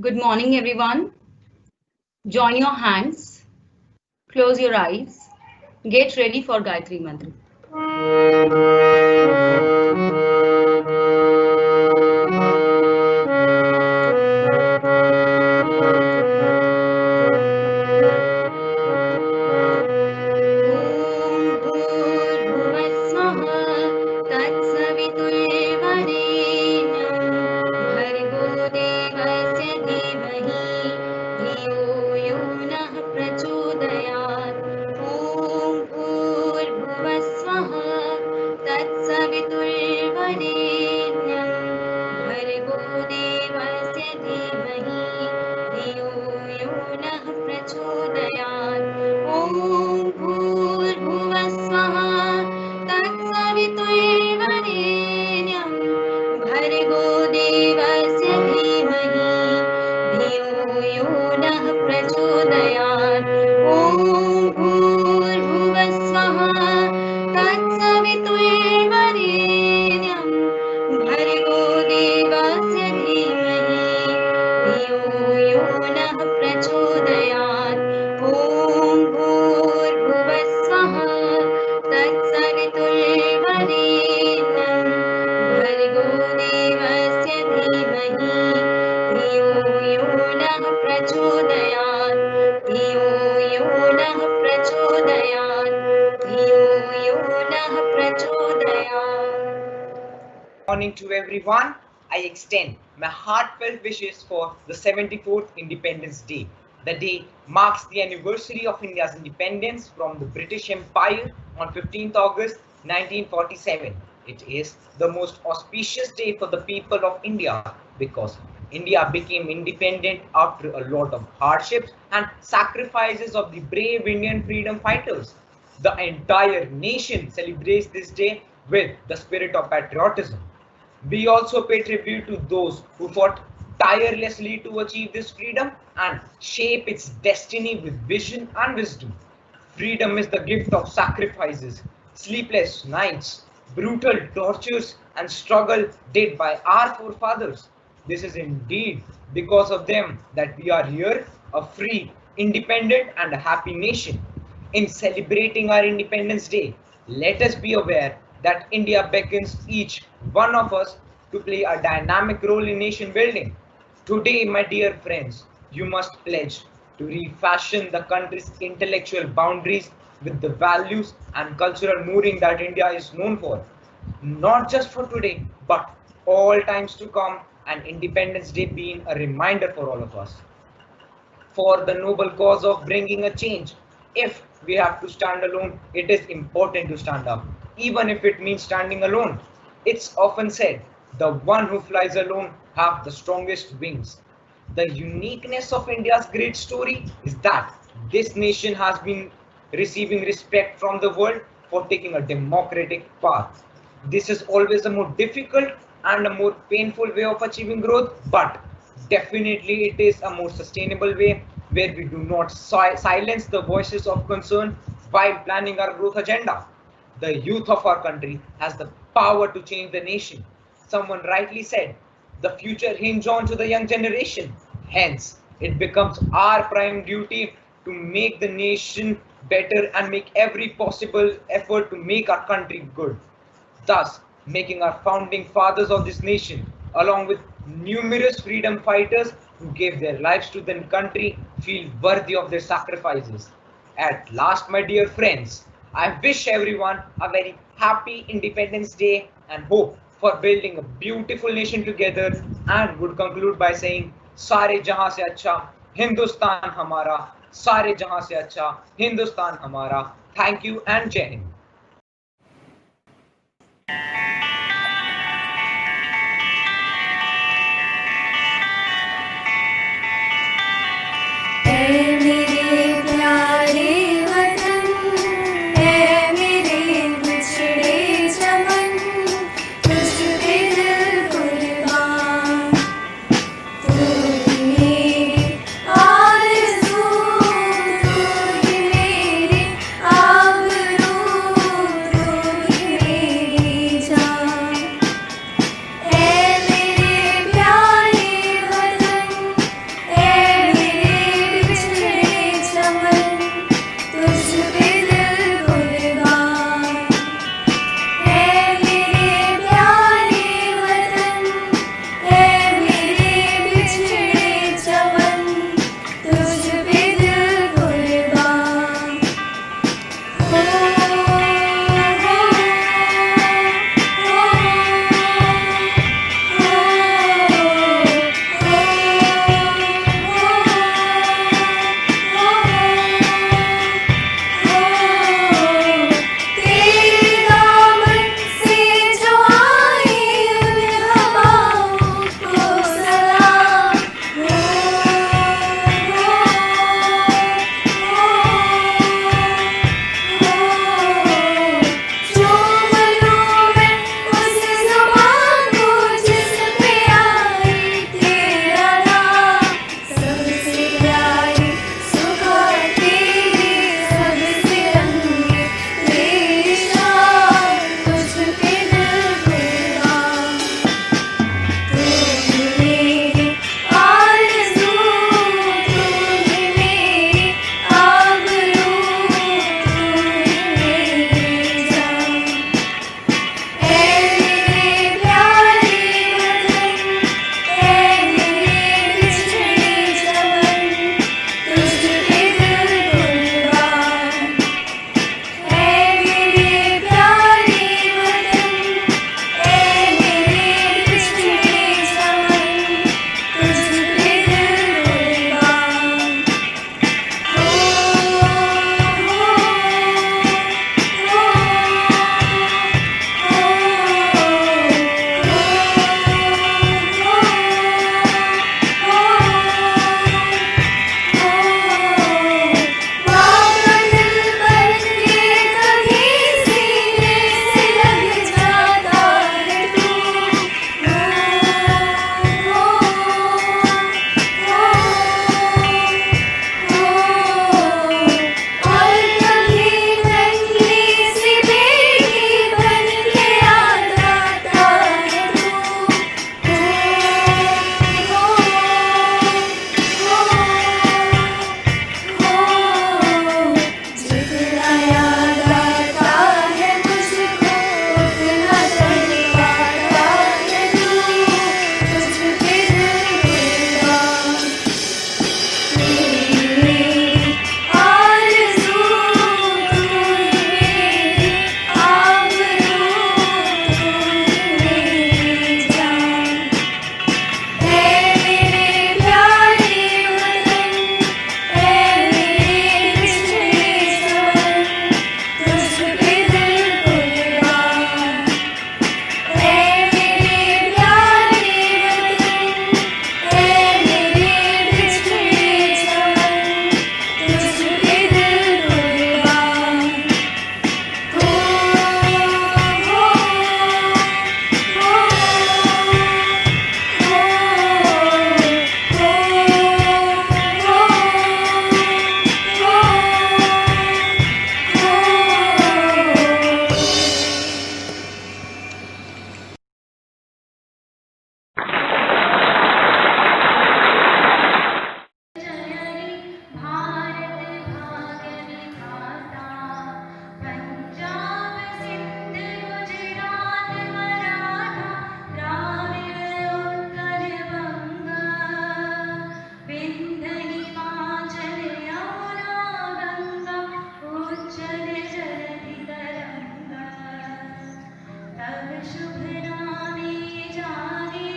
Good morning, everyone. Join your hands, close your eyes, get ready for Gayatri Mantra. ॐ भूर्भुवस्सुः तत्सवितुर्वरेण्यं भर्गो देवस्य धीमहि धियो यो नः प्रचोदयात् ॐ भूर्भुवस्सुः तत्सवितुर्वरेण्यं भर्गो देवस्य धीमहि धियो यो नः प्रचोदयात् ॐ भूर्भुवस्सुः तत्सवितुर्वरेण्यं भर्गो देवस्य धीमहि धियो यो नः प्रचोदयात् ॐ भूर्भुवस्सुः तत्सवितुर्वरेण्यं भर्गो देवस्य धीमहि धियो यो नः प्रचोदयात् ॐ भूर्भुवस्सुः तत्सवितुर्वरेण्यं भर्गो देवस्य धीमहि धियो यो नः प्रचोदयात् धियो यो नः प्रचोदयात् धियो यो नः प्रचोदयात्. Morning to everyone. I extend my heartfelt wishes for the 74th Independence Day. The day marks the anniversary of India's independence from the British Empire on 15th August 1947. It is the most auspicious day for the people of India because India became independent after a lot of hardships and sacrifices of the brave Indian freedom fighters. The entire nation celebrates this day with the spirit of patriotism. We also pay tribute to those who fought tirelessly to achieve this freedom and shape its destiny with vision and wisdom. Freedom is the gift of sacrifices, sleepless nights, brutal tortures, and struggle did by our forefathers. This is indeed because of them that we are here, a free, independent, and a happy nation. In celebrating our Independence Day, let us be aware that India beckons each one of us to play a dynamic role in nation building. Today, my dear friends, you must pledge to refashion the country's intellectual boundaries with the values and cultural mooring that India is known for. Not just for today, but all times to come, and Independence Day being a reminder for all of us for the noble cause of bringing a change. If we have to stand alone, it is important to stand up, even if it means standing alone. It's often said, the one who flies alone have the strongest wings. The uniqueness of India's great story is that this nation has been receiving respect from the world for taking a democratic path. This is always a more difficult and a more painful way of achieving growth, but definitely it is a more sustainable way where we do not silence the voices of concern while planning our growth agenda. The youth of our country has the power to change the nation. Someone rightly said, the future hinges on to the young generation. Hence, it becomes our prime duty to make the nation better and make every possible effort to make our country good, thus making our founding fathers of this nation, along with numerous freedom fighters who gave their lives to the country, feel worthy of their sacrifices. At last, my dear friends, I wish everyone a very happy Independence Day and hope for building a beautiful nation together, and would conclude by saying, सारे जहां से अच्छा हिंदुस्तान हमारा, सारे जहां से अच्छा हिंदुस्तान हमारा. Thank you and Jai Hind. शुभ नामे जागे,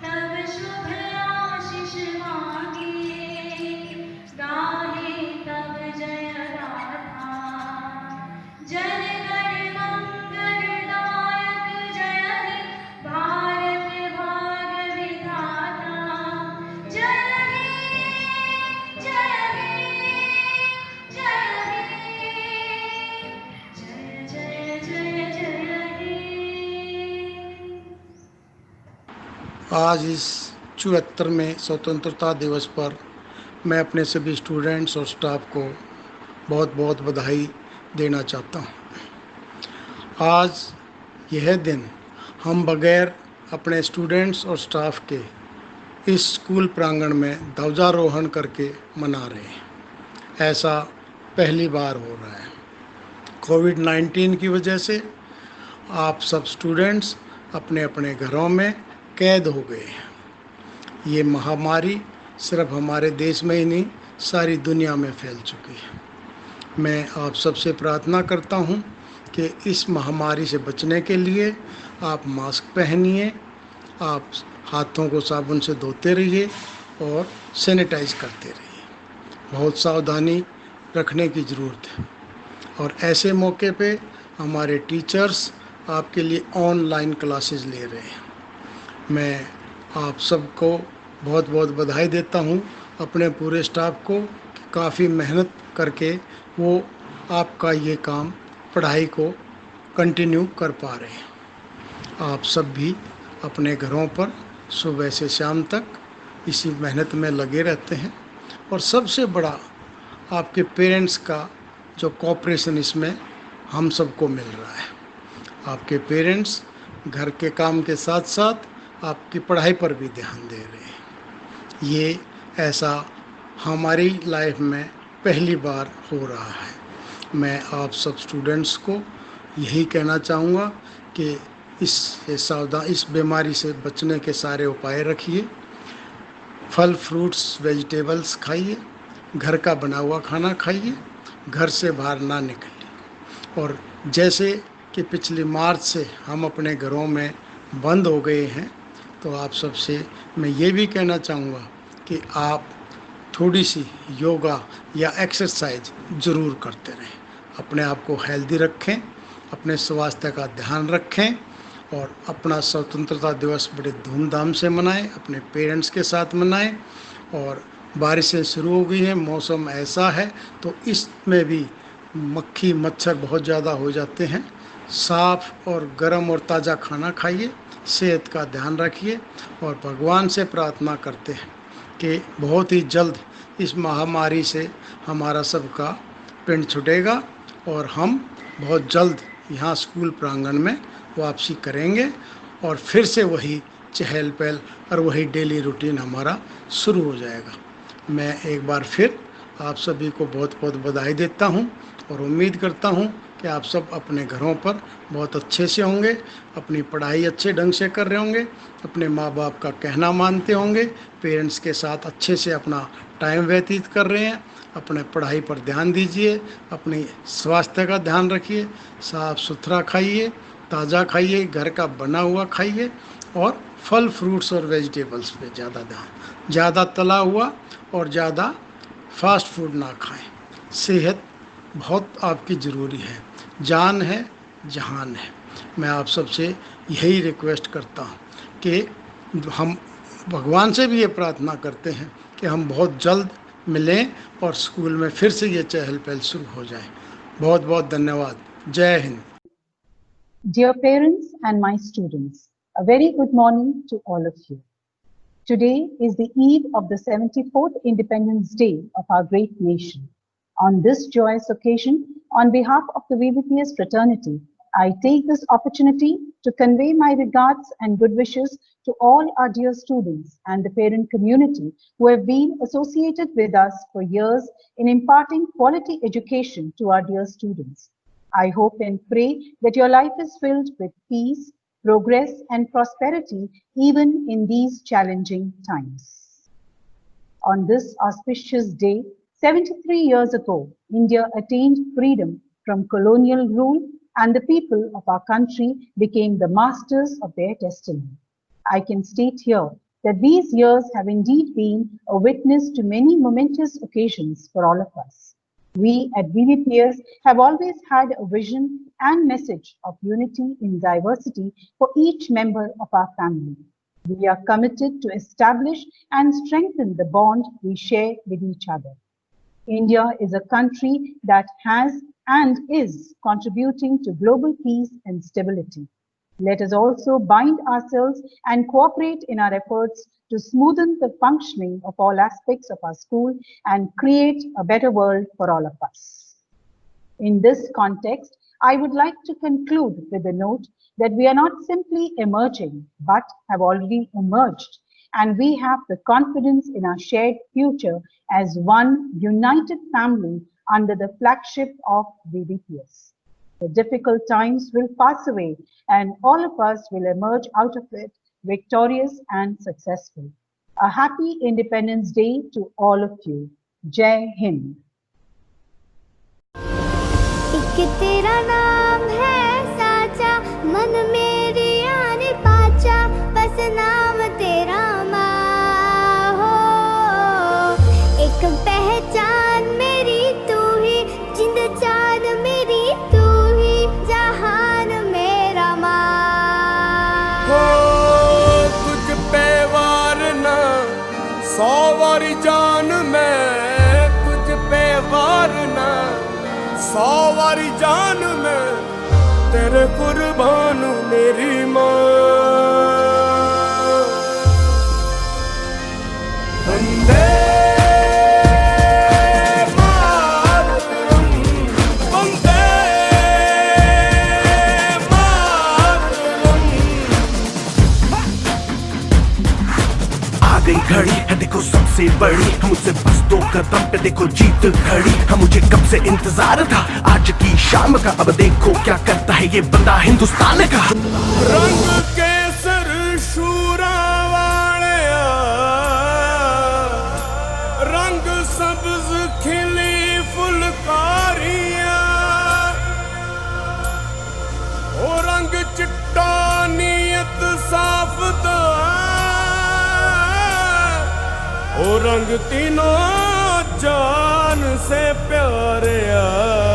तब शुभ आशीष मांगे, गाहे तब जय गाथा, जन गण मंगलदायक जय हे भारत भाग्य विधाता, जय हे जय हे जय हे, जय जय जय जय हे। आज इस 74वें स्वतंत्रता दिवस पर मैं अपने सभी स्टूडेंट्स और स्टाफ को बहुत बहुत बधाई देना चाहता हूँ। आज यह दिन हम बगैर अपने स्टूडेंट्स और स्टाफ के इस स्कूल प्रांगण में ध्वजारोहण करके मना रहे हैं। ऐसा पहली बार हो रहा है। कोविड-19 की वजह से आप सब स्टूडेंट्स अपने अपने घरों में कैद हो गए हैं। ये महामारी सिर्फ हमारे देश में ही नहीं, सारी दुनिया में फैल चुकी है। मैं आप सबसे प्रार्थना करता हूँ कि इस महामारी से बचने के लिए आप मास्क पहनिए, आप हाथों को साबुन से धोते रहिए और सैनिटाइज करते रहिए। बहुत सावधानी रखने की ज़रूरत है। और ऐसे मौके पे हमारे टीचर्स आपके लिए ऑनलाइन क्लासेस ले रहे हैं। मैं आप सबको बहुत बहुत बधाई देता हूँ, अपने पूरे स्टाफ को, काफ़ी मेहनत करके वो आपका ये काम, पढ़ाई को कंटिन्यू कर पा रहे हैं। आप सब भी अपने घरों पर सुबह से शाम तक इसी मेहनत में लगे रहते हैं। और सबसे बड़ा आपके पेरेंट्स का जो कोऑपरेशन इसमें हम सबको मिल रहा है। आपके पेरेंट्स घर के काम के साथ साथ आपकी पढ़ाई पर भी ध्यान दे रहे हैं। ये ऐसा हमारी लाइफ में पहली बार हो रहा है। मैं आप सब स्टूडेंट्स को यही कहना चाहूँगा कि इस बीमारी से बचने के सारे उपाय रखिए। फल फ्रूट्स वेजिटेबल्स खाइए, घर का बना हुआ खाना खाइए, घर से बाहर ना निकलिए। और जैसे कि पिछली मार्च से हम अपने घरों में बंद हो गए हैं, तो आप सबसे मैं ये भी कहना चाहूँगा कि आप थोड़ी सी योगा या एक्सरसाइज ज़रूर करते रहें। अपने आप को हेल्दी रखें, अपने स्वास्थ्य का ध्यान रखें और अपना स्वतंत्रता दिवस बड़े धूमधाम से मनाएं, अपने पेरेंट्स के साथ मनाएं। और बारिशें शुरू हो गई हैं, मौसम ऐसा है तो इसमें भी मक्खी मच्छर बहुत ज़्यादा हो जाते हैं। साफ़ और गर्म और ताज़ा खाना खाइए, सेहत का ध्यान रखिए और भगवान से प्रार्थना करते हैं कि बहुत ही जल्द इस महामारी से हमारा सबका पिंड छूटेगा और हम बहुत जल्द यहाँ स्कूल प्रांगण में वापसी करेंगे और फिर से वही चहल पहल और वही डेली रूटीन हमारा शुरू हो जाएगा। मैं एक बार फिर आप सभी को बहुत बहुत बधाई देता हूँ और उम्मीद करता हूँ कि आप सब अपने घरों पर बहुत अच्छे से होंगे, अपनी पढ़ाई अच्छे ढंग से कर रहे होंगे, अपने माँ बाप का कहना मानते होंगे, पेरेंट्स के साथ अच्छे से अपना टाइम व्यतीत कर रहे हैं। अपने पढ़ाई पर ध्यान दीजिए, अपने स्वास्थ्य का ध्यान रखिए, साफ़ सुथरा खाइए, ताज़ा खाइए, घर का बना हुआ खाइए और फल फ्रूट्स और वेजिटेबल्स पे ज़्यादा ध्यान, ज़्यादा तला हुआ और ज़्यादा फास्ट फूड ना खाएं। सेहत बहुत आपकी ज़रूरी है, जान है जहान है। मैं आप सबसे यही रिक्वेस्ट करता हूँ कि हम भगवान से भी ये प्रार्थना करते हैं कि हम बहुत जल्द मिलें और स्कूल में फिर से ये चहल पहल शुरू हो जाए। बहुत बहुत धन्यवाद। जय Hind. Dear parents and my students, a very good morning to all of you. Today is the eve of the 74th Independence Day of our great nation. On this joyous occasion, on behalf of the VVPS fraternity, I take this opportunity to convey my regards and good wishes to all our dear students and the parent community who have been associated with us for years in imparting quality education to our dear students. I hope and pray that your life is filled with peace, progress, and prosperity even in these challenging times. On this auspicious day, 73 years ago, India attained freedom from colonial rule and the people of our country became the masters of their destiny. I can state here that these years have indeed been a witness to many momentous occasions for all of us. We at VVPS have always had a vision and message of unity in diversity for each member of our family. We are committed to establish and strengthen the bond we share with each other. India is a country that has and is contributing to global peace and stability. Let us also bind ourselves and cooperate in our efforts to smoothen the functioning of all aspects of our school and create a better world for all of us. In this context, I would like to conclude with the note that we are not simply emerging, but have already emerged, and we have the confidence in our shared future as one united family under the flagship of VVPS. The difficult times will pass away, and all of us will emerge out of it victorious and successful. A happy Independence Day to all of you. Jai Hind. एक तेरा नाम है साचा, मन मेरी आने पाचा, बस नाम तेरा माँ हो। एक पहचान मेरी तू ही, जिंद जान मेरी तू ही, जहान मेरा माँ हो। तुझ पे वार ना 100 वारी जान मैं, तुझ पे वार ना 100 वारी जान में, तेरे कुर्बान मेरी माँ। वंदे मातरम, वंदे मातरम। आ गई घड़ी है देखो सबसे बड़ी, मुझसे बस 2 कदम पे देखो जीत खड़ी। हम मुझे कब से इंतजार था आज की शाम का, अब देखो क्या करता है ये बंदा हिंदुस्तान का। रंग केसर शूरा वालिया, रंग सब्ज खिली फुलकारियां, ओ रंग चिट्टा नीयत साफ तो, ओ रंग तीनों जान से प्यारे आ।